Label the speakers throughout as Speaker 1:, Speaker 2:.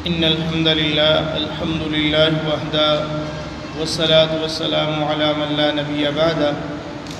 Speaker 1: إن الحمد لله وحده والصلاة والسلام على من لا نبي بعده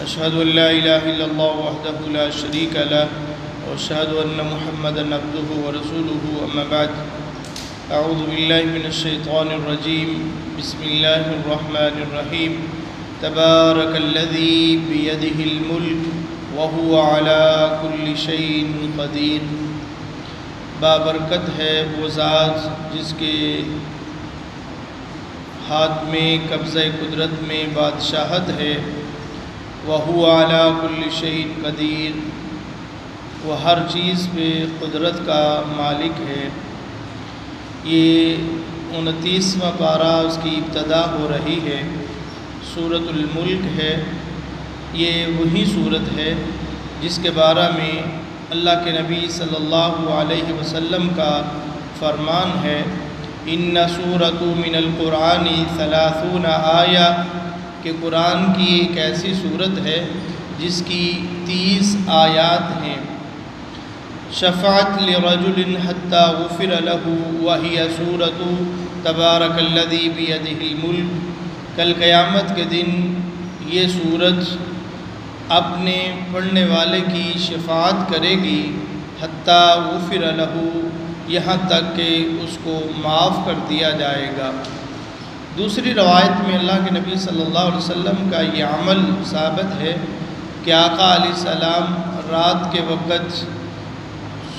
Speaker 1: أشهد أن لا إله إلا الله وحده لا شريك له وأشهد أن محمدًا عبده ورسوله أما بعد أعوذ بالله من الشيطان الرجيم بسم الله الرحمن الرحيم تبارك الذي بيده الملك وهو على كل شيء قدير بابرکت ہے وہ ذات جس کے ہاتھ میں قبضہ قدرت میں بادشاہت ہے وَهُوَ عَلَى كُلِّ شَيْءٍ قَدِيرٌ وہ ہر چیز پہ قدرت کا مالک ہے۔ یہ 29واں پارہ اس کی ابتدا ہو رہی ہے، سورۃ الملک ہے۔ یہ وہی سورت ہے جس کے بارے میں اللہ کے نبی صلی اللہ علیہ وسلم کا فرمان ہے ان سورۃ من القرآن 30 آیہ کہ قرآن کی ایک ایسی سورت ہے جس کی 30 آیات ہیں۔ شفعت لرجل حتی غفر له وہی سورۃ تبارک الذی بیدہ الملک، کل قیامت کے دن یہ سورت اپنے پڑھنے والے کی شفاعت کرے گی حتی غفر له، یہاں تک کہ اس کو معاف کر دیا جائے گا۔ دوسری روایت میں اللہ کے نبی صلی اللہ علیہ وسلم کا یہ عمل ثابت ہے کہ آقا علیہ السلام رات کے وقت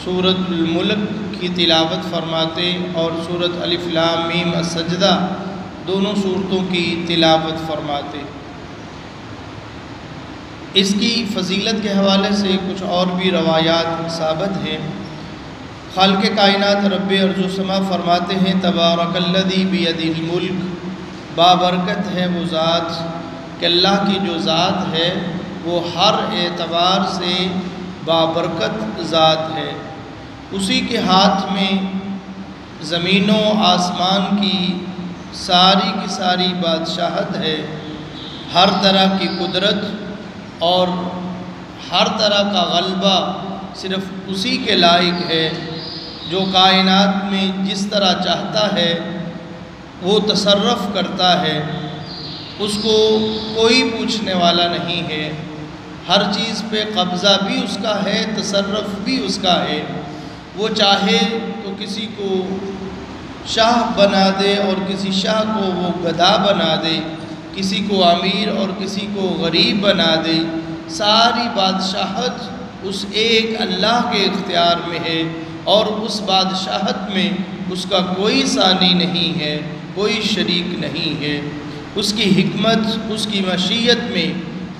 Speaker 1: سورۃ الملک کی تلاوت فرماتے اور سورۃ الف لام میم السجدہ دونوں سورتوں کی تلاوت فرماتے۔ اس کی فضیلت کے حوالے سے کچھ اور بھی روایات ثابت ہیں۔ خالق کائنات رب ارض و سما فرماتے ہیں تبارک الذی بیدہ الملک، بابرکت ہے وہ ذات کہ اللہ کی جو ذات ہے وہ ہر اعتبار سے بابرکت ذات ہے۔ اسی کے ہاتھ میں زمین و آسمان کی ساری بادشاہت ہے، ہر طرح کی قدرت اور ہر طرح کا غلبہ صرف اسی کے لائق ہے، جو کائنات میں جس طرح چاہتا ہے وہ تصرف کرتا ہے، اس کو کوئی پوچھنے والا نہیں ہے، ہر چیز پہ قبضہ بھی اس کا ہے، تصرف بھی اس کا ہے۔ وہ چاہے تو کسی کو شاہ بنا دے اور کسی شاہ کو وہ گدھا بنا دے، کسی کو امیر اور کسی کو غریب بنا دے، ساری بادشاہت اس ایک اللہ کے اختیار میں ہے اور اس بادشاہت میں اس کا کوئی ثانی نہیں ہے، کوئی شریک نہیں ہے۔ اس کی حکمت، اس کی مشیت میں،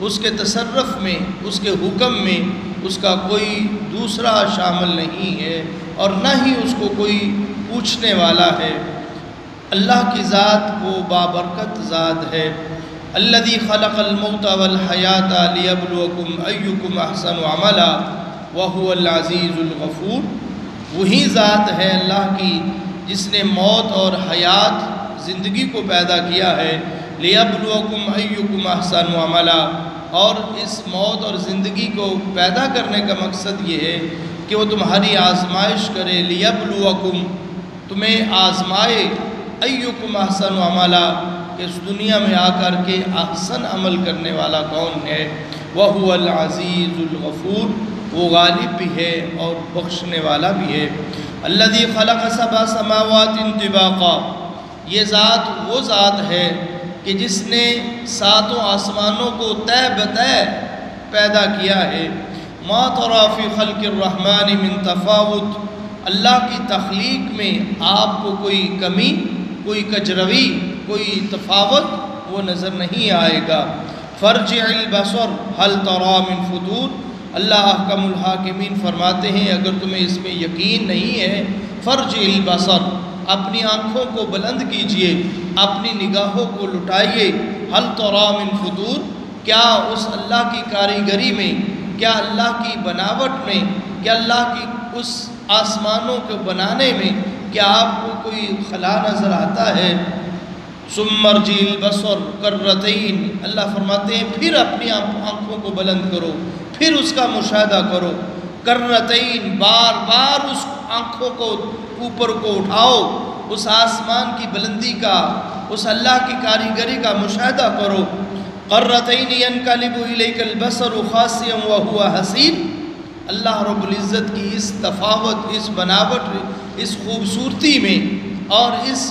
Speaker 1: اس کے تصرف میں، اس کے حکم میں اس کا کوئی دوسرا شامل نہیں ہے اور نہ ہی اس کو کوئی پوچھنے والا ہے۔ اللہ کی ذات وہ بابرکت ذات ہے۔ الذی خلق الموت والحیات لیبلوکم ایکم احسن عملا وہو العزیز الغفور، وہی ذات ہے اللہ کی جس نے موت اور حیات زندگی کو پیدا کیا ہے، لیبلوکم ایکم احسن عملا، اور اس موت اور زندگی کو پیدا کرنے کا مقصد یہ ہے کہ وہ تمہاری آزمائش کرے، لیبلوکم تمہیں آزمائے، ایکم احسن عملا کہ اس دنیا میں آ کر کے احسن عمل کرنے والا کون ہے، وَهُوَ الْعَزِيزُ الْغَفُورُ وہ غالب بھی ہے اور بخشنے والا بھی ہے۔ الَّذِي خَلَقَ سَبْعَ سَمَاوَاتٍ طِبَاقًا، یہ ذات وہ ذات ہے کہ جس نے 7 آسمانوں کو تہ بتہ پیدا کیا ہے۔ مَا تَرَىٰ فِي خَلْقِ الرَّحْمَٰنِ مِن تَفَاوُتٍ، اللہ کی تخلیق میں آپ کو کوئی کمی، کوئی کجروی، کوئی تفاوت وہ نظر نہیں آئے گا۔ فَارْجِعِ الْبَصَرَ هَلْ تَرَىٰ مِن فُطُورٍ، اللہ احکم الحاکمین فرماتے ہیں اگر تمہیں اس میں یقین نہیں ہے، فَارْجِعِ الْبَصَرَ اپنی آنکھوں کو بلند کیجئے، اپنی نگاہوں کو لٹائیے، هَلْ تَرَىٰ مِن فُطُورٍ کیا اس اللہ کی کاریگری میں، کیا اللہ کی بناوٹ میں، کیا اللہ کی اس آسمانوں کو بنانے میں کیا آپ کو کوئی خلا نظر آتا ہے؟ ثُمَّ ارْجِعِ الْبَصَرَ كَرَّتَيْنِ اللہ فرماتے ہیں پھر اپنی آنکھوں کو بلند کرو، پھر اس کا مشاہدہ کرو، کرتین بار بار اس آنکھوں کو اوپر کو اٹھاؤ اس آسمان کی بلندی کا، اس اللہ کی کاریگری کا مشاہدہ کرو۔ قرتین ینقلب الیک البصر خاسئا وهو حسین، اللہ رب العزت کی اس تفاوت، اس بناوٹ، اس خوبصورتی میں اور اس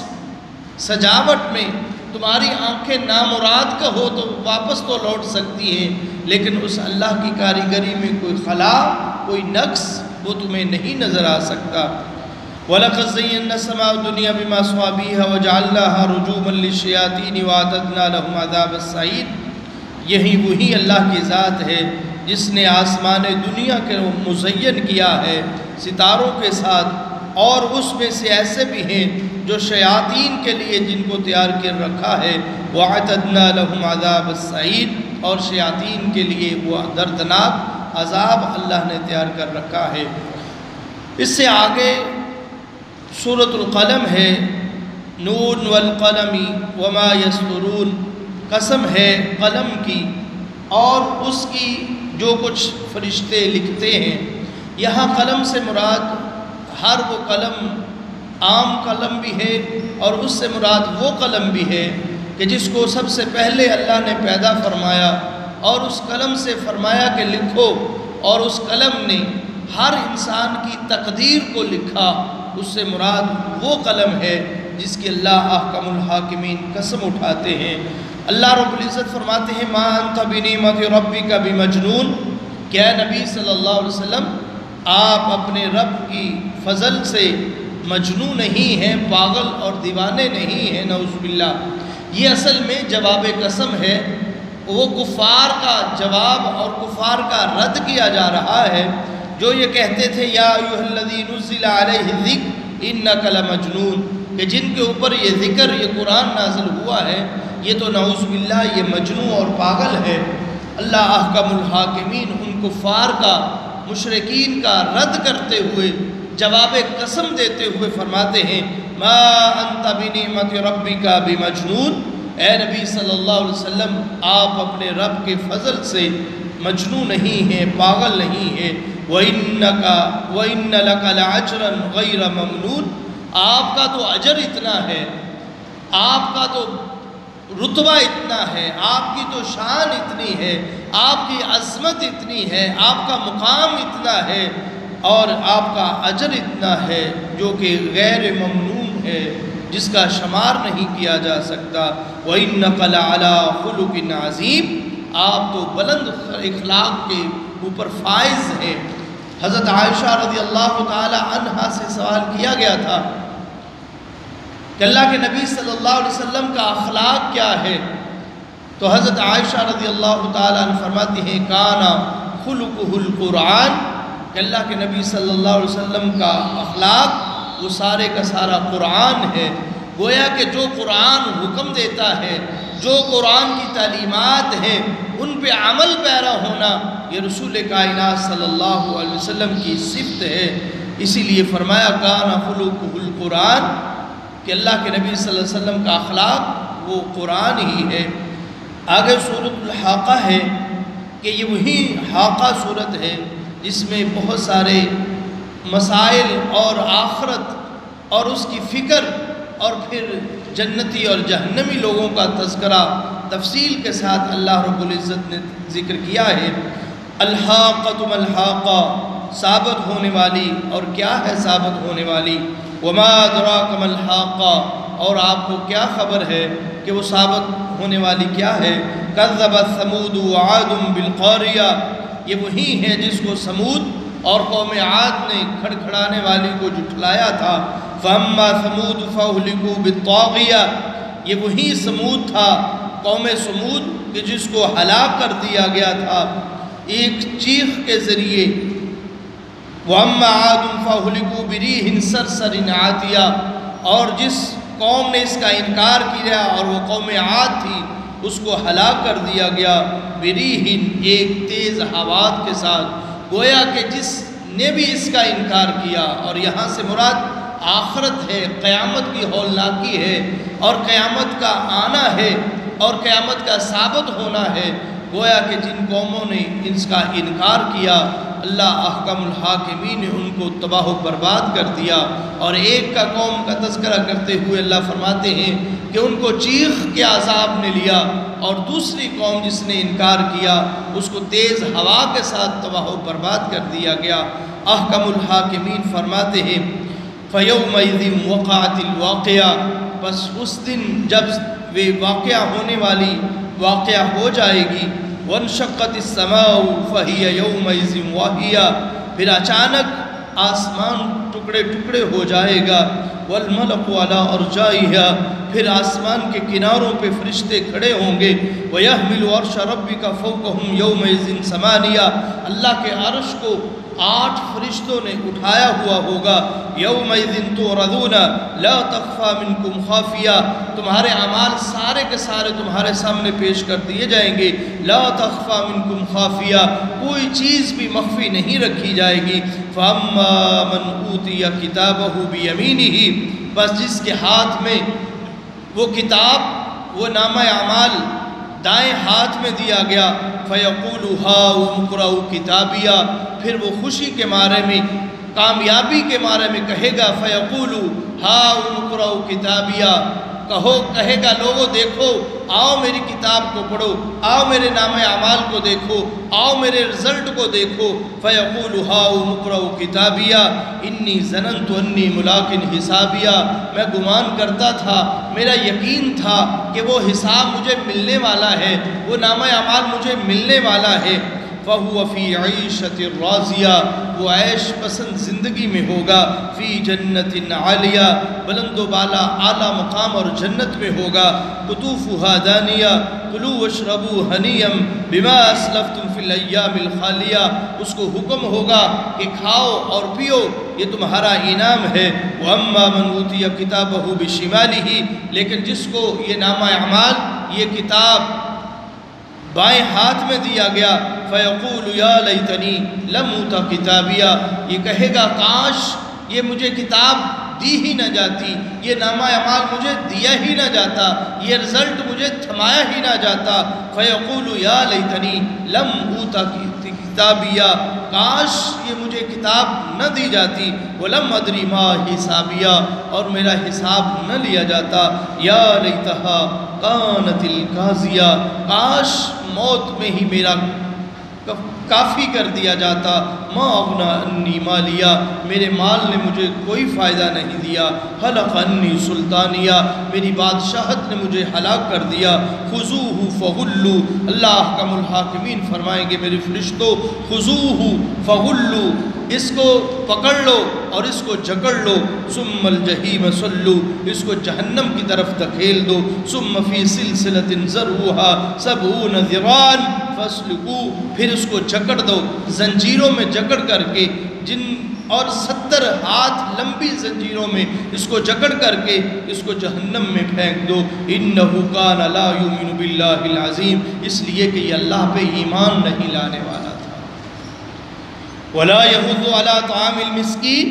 Speaker 1: سجاوٹ میں تمہاری آنکھیں نامراد کا ہو تو واپس تو لوٹ سکتی ہیں، لیکن اس اللہ کی کاریگری میں کوئی خلا، کوئی نقص وہ تمہیں نہیں نظر آ سکتا۔ وَلَقَدْ زَيَّنَّا السَّمَاءَ الدُّنْيَا بِمَصَابِيحَ وَجَعَلْنَاهَا رُجُومًا لِلشَّيَاطِينِ وَأَعْتَدْنَا لَهُمْ عَذَابَ السَّعِيرِ، یہی وہی اللہ کی ذات ہے جس نے آسمان دنیا کے مزین کیا ہے ستاروں کے ساتھ، اور اس میں سے ایسے بھی ہیں جو شیاطین کے لیے جن کو تیار کر رکھا ہے، وَأَعْتَدْنَا لَهُمْ عَذَابَ السَّعِيرِ، اور شیاطین کے لیے وہ دردناک عذاب اللہ نے تیار کر رکھا ہے۔ اس سے آگے سورۃ القلم ہے، نون والقلم وما یسطرون، قسم ہے قلم کی اور اس کی جو کچھ فرشتے لکھتے ہیں۔ یہاں قلم سے مراد ہر وہ قلم، عام قلم بھی ہے اور اس سے مراد وہ قلم بھی ہے کہ جس کو سب سے پہلے اللہ نے پیدا فرمایا اور اس قلم سے فرمایا کہ لکھو، اور اس قلم نے ہر انسان کی تقدیر کو لکھا۔ اس سے مراد وہ قلم ہے جس کی اللہ احکم الحاکمین قسم اٹھاتے ہیں۔ اللہ رب العزت فرماتے ہیں ما انت بنعمت ربک بمجنون، کہ اے نبی صلی اللہ علیہ وسلم آپ اپنے رب کی فضل سے مجنون نہیں ہیں، پاگل اور دیوانے نہیں ہیں، نعوذ باللہ۔ یہ اصل میں جواب قسم ہے، وہ کفار کا جواب اور کفار کا رد کیا جا رہا ہے جو یہ کہتے تھے یا ایھا الذی نزل علیہ الذکر انک لمجنون، کہ جن کے اوپر یہ ذکر، یہ قرآن نازل ہوا ہے، یہ تو نعوذ باللہ یہ مجنون اور پاگل ہے۔ اللہ احکم الحاکمین ان کفار کا، مشرکین کا رد کرتے ہوئے، جواب قسم دیتے ہوئے فرماتے ہیں ما انت بنعمت ربک بمجنون، اے نبی صلی اللہ علیہ وسلم آپ اپنے رب کے فضل سے مجنون نہیں ہیں، پاگل نہیں ہیں۔ وَإِنَّ لَكَ لَأَجْرًا غَيْرَ مَمْنُونٍ، آپ کا تو اجر اتنا ہے، آپ کا تو رتبہ اتنا ہے، آپ کی تو شان اتنی ہے، آپ کی عظمت اتنی ہے، آپ کا مقام اتنا ہے اور آپ کا اجر اتنا ہے جو کہ غیر ممنون ہے، جس کا شمار نہیں کیا جا سکتا۔ وَإِنَّكَ لَعَلَىٰ خُلُقٍ عَظِيمٍ، آپ تو بلند اخلاق کے اوپر فائز ہیں۔ حضرت عائشہ رضی اللہ تعالی عنہا سے سوال کیا گیا تھا کہ اللہ کے نبی صلی اللہ علیہ وسلم کا اخلاق کیا ہے، تو حضرت عائشہ رضی اللہ تعالی عنہ فرماتی ہیں کانا خلقہ القرآن، کہ اللہ کے نبی صلی اللہ علیہ وسلم کا اخلاق وہ سارے کا سارا قرآن ہے۔ گویا کہ جو قرآن حکم دیتا ہے، جو قرآن کی تعلیمات ہیں ان پہ عمل پیرا ہونا، یہ رسول کائنات صلی اللہ علیہ وسلم کی صفت ہے۔ اسی لیے فرمایا کانا خلقہ القرآن، کہ اللہ کے نبی صلی اللہ علیہ وسلم کا اخلاق وہ قرآن ہی ہے۔ آگے سورۃ الحاقہ ہے کہ یہ وہی حاقہ سورت ہے جس میں بہت سارے مسائل اور آخرت اور اس کی فکر اور پھر جنتی اور جہنمی لوگوں کا تذکرہ تفصیل کے ساتھ اللہ رب العزت نے ذکر کیا ہے۔ الحاقۃ ما الحاقہ، ثابت ہونے والی، اور کیا ہے ثابت ہونے والی؟ وما ادراک ما الحاقہ، اور آپ کو کیا خبر ہے کہ وہ ثابت ہونے والی کیا ہے؟ کذبت ثمود وعاد بالقاریہ، یہ وہی ہے جس کو سمود اور قوم عاد نے کھڑکھڑانے والی کو جھٹلایا تھا۔ فاما ثمود فاہلکوا بالطاغیہ، یہ وہی سمود تھا، قوم سمود کہ جس کو ہلاک کر دیا گیا تھا ایک چیخ کے ذریعے۔ وَأَمَّا عَادٌ فَأُهْلِكُوا بِرِيحٍ صَرْصَرٍ عَاتِيَةٍ، اور جس قوم نے اس کا انکار کیا اور وہ قوم عاد تھی اس کو ہلاک کر دیا گیا بِرِيحٍ، ایک تیز ہوات کے ساتھ۔ گویا کہ جس نے بھی اس کا انکار کیا، اور یہاں سے مراد آخرت ہے، قیامت کی ہولناکی ہے اور قیامت کا آنا ہے اور قیامت کا ثابت ہونا ہے۔ گویا کہ جن قوموں نے اس کا انکار کیا اللہ احکم الحاکمین نے ان کو تباہ و برباد کر دیا۔ اور ایک کا قوم کا تذکرہ کرتے ہوئے اللہ فرماتے ہیں کہ ان کو چیخ کے عذاب نے لیا، اور دوسری قوم جس نے انکار کیا اس کو تیز ہوا کے ساتھ تباہ و برباد کر دیا گیا۔ احکم الحاکمین فرماتے ہیں فَيَوْمَئِذٍ وَقَعَتِ الْوَاقِعَةُ، بس اس دن جب وہ واقعہ ہونے والی واقعہ ہو جائے گی، وَانشَقَّتِ السَّمَاءُ فَهِيَ يَوْمَئِذٍ وَاهِيَةٌ، پھر اچانک آسمان ٹکڑے ٹکڑے ہو جائے گا، وَالْمَلَكُ عَلَىٰ أَرْجَائِهَا، پھر آسمان کے کناروں پہ فرشتے کھڑے ہوں گے، وَيَحْمِلُ عَرْشَ رَبِّكَ فَوْقَهُمْ يَوْمَئِذٍ ثَمَانِيَةٌ، اللہ کے عرش کو 8 فرشتوں نے اٹھایا ہوا ہوگا۔ یومئذ تعرضون لا تخفى منکم خافیہ، تمہارے اعمال سارے کے سارے تمہارے سامنے پیش کر دیے جائیں گے۔ لا تخفى منکم خافیہ، کوئی چیز بھی مخفی نہیں رکھی جائے گی۔ فاما من اوتی کتابہ بیمینہ، بس جس کے ہاتھ میں وہ کتاب، وہ نامہ اعمال دائیں ہاتھ میں دیا گیا، فَيَقُولُ هَاؤُمُ اقْرَءُوا کِتَابِیَهْ، پھر وہ خوشی کے مارے میں، کامیابی کے مارے میں کہے گا، فَيَقُولُ هَاؤُمُ اقْرَءُوا کِتَابِیَهْ، کہے گا لوگو دیکھو، آؤ میری کتاب کو پڑھو، آؤ میرے نام اعمال کو دیکھو، آؤ میرے رزلٹ کو دیکھو۔ فَيَقُولُ هَاؤُمُ اقْرَءُوا کِتَابِیَهْ إِنِّی ظَنَنْتُ أَنِّی مُلَاقٍ حِسَابِیَهْ، میں گمان کرتا تھا، میرا یقین تھا کہ وہ حساب مجھے ملنے والا ہے، وہ نام اعمال مجھے ملنے والا ہے۔ فَهُوَ فِي عِیشَةٍ رَاضِیَةٍ، وہ عیش پسند زندگی میں ہوگا، فی جنت عالیہ، بلند و بالا اعلیٰ مقام اور جنت میں ہوگا، قطوفها دانیہ، کلوا واشربوا ہنیئا بما اسلفتم فی الایام الخالیہ، اس کو حکم ہوگا کہ کھاؤ اور پیو، یہ تمہارا انعام ہے۔ وَأَمَّا مَنْ أُوتِیَ کِتَابَهُ بِشِمَالِهِ، لیکن جس کو یہ نامہ اعمال، یہ کتاب بائیں ہاتھ میں دیا گیا، فَيَقُولُ يَا لَيْتَنِي لَمْ أُوتَ کِتَابِیَهْ، یہ کہے گا کاش یہ مجھے کتاب دی ہی نہ جاتی، یہ نامہ اعمال مجھے دیا ہی نہ جاتا، یہ رزلٹ مجھے تھمایا ہی نہ جاتا۔ فَيَقُولُ يَا لَيْتَنِي لَمْ أُوتَ کِتَابِیَهْ، کاش یہ مجھے کتاب نہ دی جاتی، وَلَمْ أَدْرِ مَا حِسَابِیَهْ، اور میرا حساب نہ لیا جاتا۔ یا لیتہا کانت القاضیہ، کاش موت میں ہی میرا کافی کر دیا جاتا۔ ما اغنی عنی مالیہ، میرے مال نے مجھے کوئی فائدہ نہیں دیا۔ ہلک عنی سلطانیہ، میری بادشاہت نے مجھے ہلاک کر دیا۔ خذوہ فغلوا، اللہ احکم الحاکمین فرمائیں گے میرے فرشتوں، خذوہ فغلوا، اس کو پکڑ لو اور اس کو جکڑ لو، ثم الجحیم صلو، اس کو جہنم کی طرف دھکیل دو، ثم فی سلسلۃ ذرعها 70 ذراعا فاسلکوہ، پھر اس کو جکڑ دو زنجیروں میں جکڑ کر کے، اور 70 ہاتھ لمبی زنجیروں میں اس کو جکڑ کر کے اس کو جہنم میں پھینک دو۔ انہ کان لا یؤمن باللہ العظیم، اس لیے کہ یہ اللہ پہ ایمان نہیں لانے والا تھا۔ ولا یحض علی طعام المسکین،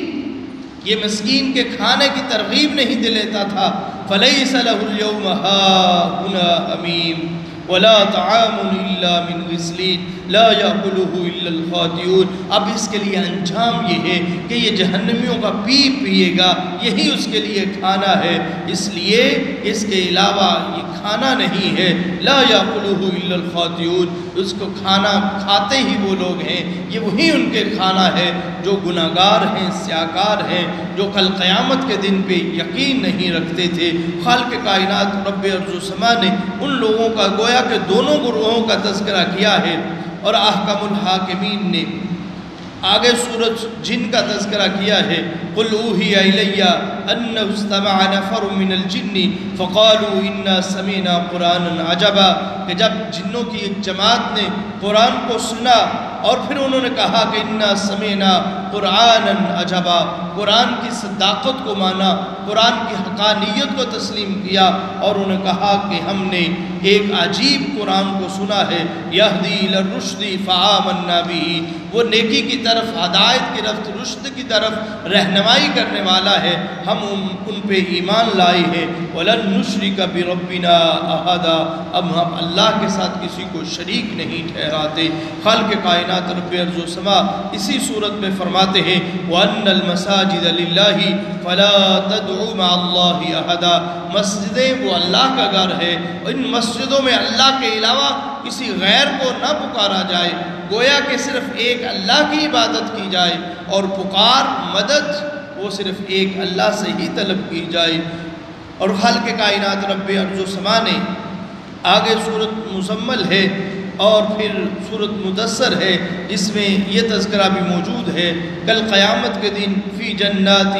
Speaker 1: یہ مسکین کے کھانے کی ترغیب نہیں دیتا تھا۔ فلیس لہ اليوم ہاہنا حمیم ولا طعام الا من غسلین لا یاکلہ الا الخاطئون، اب اس کے لیے انجام یہ ہے کہ یہ جہنمیوں کا پیے گا، یہی اس کے لیے کھانا ہے، اس لیے اس کے علاوہ یہ کھانا نہیں ہے۔ لا یاکلہ الا الخاطئون، اس کو کھانا کھاتے ہی وہ لوگ ہیں، یہ وہی ان کے کھانا ہے جو گناہگار ہیں، سیاکار ہیں، جو کل قیامت کے دن پہ یقین نہیں رکھتے تھے۔ خالق کائنات رب ارض و سما نے ان لوگوں کا گویا کہ دونوں گروہوں کا تذکرہ کیا ہے، اور احکم الحاکمین نے آگے سورۃ جن کا تذکرہ کیا ہے۔ قل اوحی الی انہ استمع نفر من الجن فقالوا انا سمعنا قرآنا عجبا، کہ جب جنوں کی ایک جماعت نے قرآن کو سنا اور پھر انہوں نے کہا کہ انا سمعنا قرآنا عجبا، قرآن کی صداقت کو مانا، قرآن کی حقانیت کو تسلیم کیا، اور انہوں نے کہا کہ ہم نے ایک عجیب قرآن کو سنا ہے۔ یہدی الی الرشد فآمنا بہ، وہ نیکی کی طرف، ہدایت کی طرف، رشد کی طرف رہنمائی کرنے والا ہے، ہم ان پہ ایمان لائے ہیں۔ وَلَن نُشْرِكَ بِرَبِّنَا أَحَدًا، اب ہم اللہ کے ساتھ کسی کو شریک نہیں ٹھہراتے۔ خالق کائنات کائنات رب ارض و سما اسی صورت میں فرماتے ہیں وَأَنَّ الْمَسَاجِدَ لِلَّهِ فَلَا تَدْعُوا مَعَ اللَّهِ أَحَدًا، مسجدیں وہ اللہ کا گھر ہے، ان مسجدوں میں اللہ کے علاوہ کسی غیر کو نہ پکارا جائے، گویا کہ صرف ایک اللہ کی عبادت کی جائے اور پکار مدد وہ صرف ایک اللہ سے ہی طلب کی جائے۔ اور خالق کائنات رب ارض و سما نے آگے صورت مزمل ہے اور پھر صورت مدثر ہے، جس میں یہ تذکرہ بھی موجود ہے کل قیامت کے دن فی جنات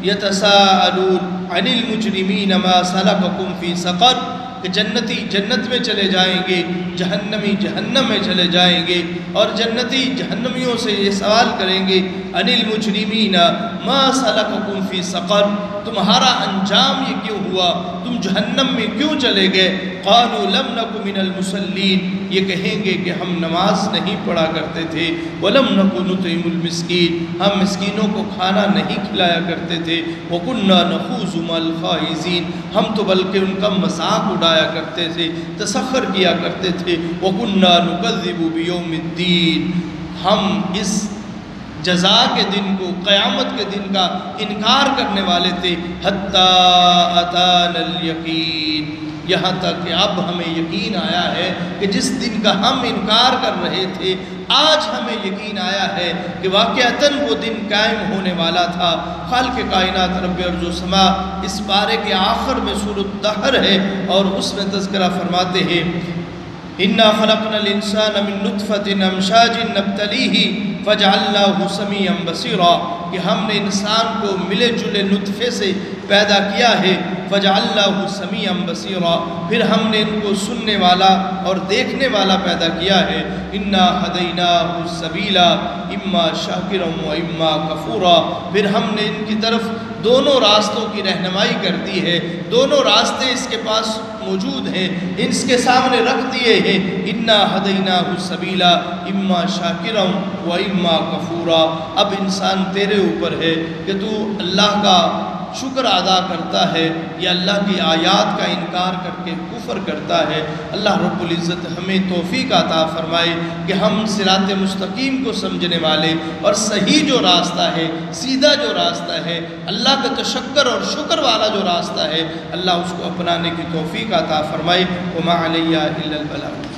Speaker 1: یتساءلون عن المجرمین ما سلککم فی سقر، کہ جنتی جنت میں چلے جائیں گے، جہنمی جہنم میں چلے جائیں گے، اور جنتی جہنمیوں سے یہ سوال کریں گے عن المجرمین ما سلککم فی سقر، تمہارا انجام یہ کیوں ہوا، تم جہنم میں کیوں چلے گئے؟ قالوا لم نک من المصلین، یہ کہیں گے کہ ہم نماز نہیں پڑھا کرتے تھے، ولم نک نطعم المسکین، ہم مسکینوں کو کھانا نہیں کھلایا کرتے تھے، وکنا نخوض مع الخائضین، ہم تو بلکہ ان کا مذاق اڑایا کرتے تھے، تسخر کیا کرتے تھے، وکنا نکذب بیوم الدین، ہم اس جزا کے دن کو، قیامت کے دن کا انکار کرنے والے تھے، حتی اتانا الیقین، یہاں تک کہ اب ہمیں یقین آیا ہے کہ جس دن کا ہم انکار کر رہے تھے آج ہمیں یقین آیا ہے کہ واقعتاً وہ دن قائم ہونے والا تھا۔ خالق کائنات رب ارض و سما اس پارے کے آخر میں سورۃ دہر ہے اور اس میں تذکرہ فرماتے ہیں اِنَّا خَلَقْنَا الْإِنسَانَ مِن نُطْفَةٍ أَمْشَاجٍ نَبْتَلِيهِ فَجَعَلْنَاهُ سَمِيعًا بَصِيرًا، کہ ہم نے انسان کو ملے جلے نطفے سے پیدا کیا ہے، فَجَعَلْنَاهُ سَمِيعًا بَصِيرًا، پھر ہم نے ان کو سننے والا اور دیکھنے والا پیدا کیا ہے، اِنَّا هَدَيْنَاهُ السَّبِيلَ إِمَّا شَاكِرًا وَإِمَّا كَفُورًا، پھر ہم نے ان کی طرف دونوں راستوں کی رہنمائی کر دی ہے، دونوں راستے اس کے پاس موجود ہیں، اس کے سامنے رکھ دیے ہیں، اِنَّا هَدَيْنَاهُ السَّبِيلَ إِمَّا شَاكِرًا وَإِمَّا كَفُورًا، اب انسان تیرے اوپر ہے کہ تو اللہ کا شکر ادا کرتا ہے یا اللہ کی آیات کا انکار کر کے کفر کرتا ہے۔ اللہ رب العزت ہمیں توفیق عطا فرمائے کہ ہم صراط مستقیم کو سمجھنے والے اور صحیح جو راستہ ہے، سیدھا جو راستہ ہے، اللہ کا تشکر اور شکر والا جو راستہ ہے، اللہ اس کو اپنانے کی توفیق عطا فرمائے۔ وما علیہ الا البلاغ۔